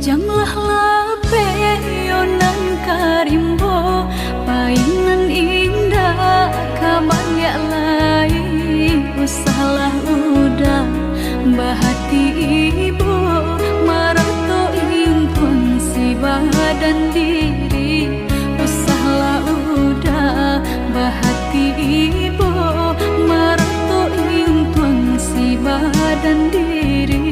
Kijanglah lape yonan karimbo painan indah kabangya lai usahlah udah bahati ibu marato impun si badan diri usahlah udah bahati ibu marato impun si badan diri.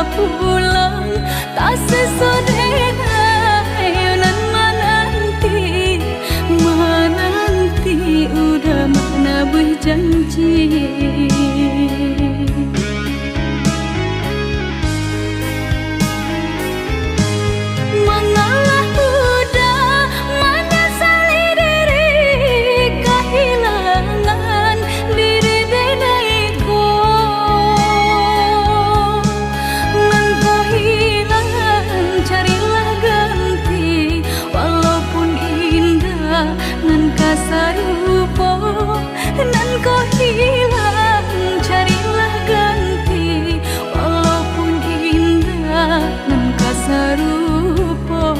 Pulang tak sesodena yonan menanti udah mana berjanji. Mengalah udah menyesali diri kehilangan diri denaiku. Carilah ganti walaupun indah nan kasarupo nan kau hilang. Carilah ganti walaupun indah nan kasarupo.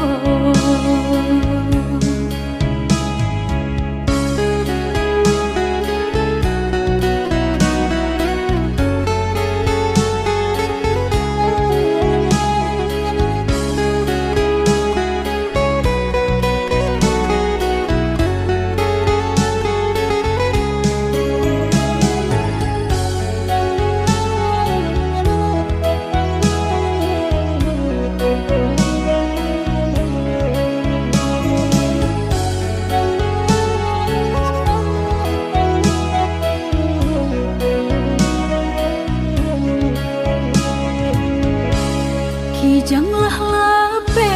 Kijanglah lape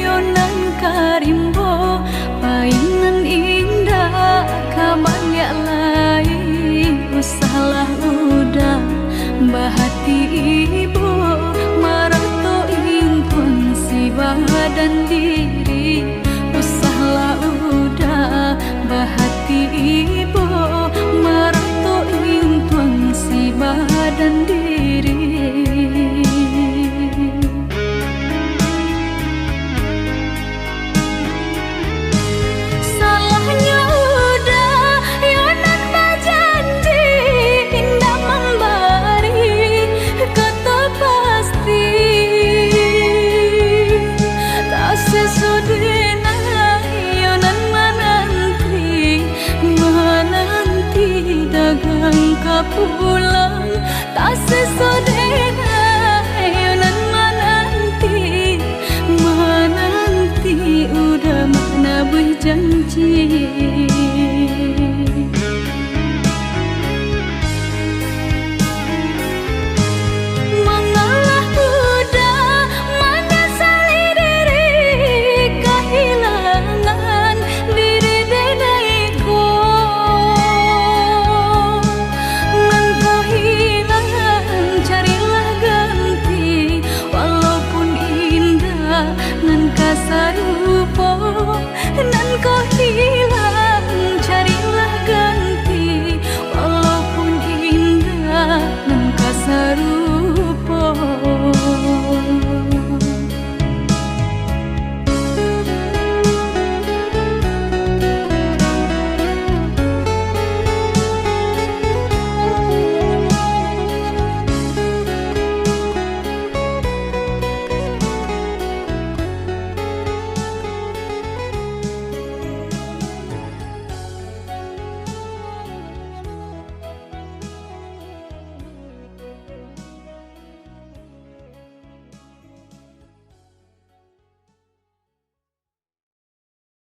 yonan karimbo painan indah kabangya lai usahlah udah bahati ibu marato impun si badan diri usahlah udah bahati ibu marato impun si badan diri. Pulang tak sesodena yonan menanti udah mana berjanji. Mengalah udah menyesali diri kehilangan diri denaiku. Carilah ganti walaupun indah nan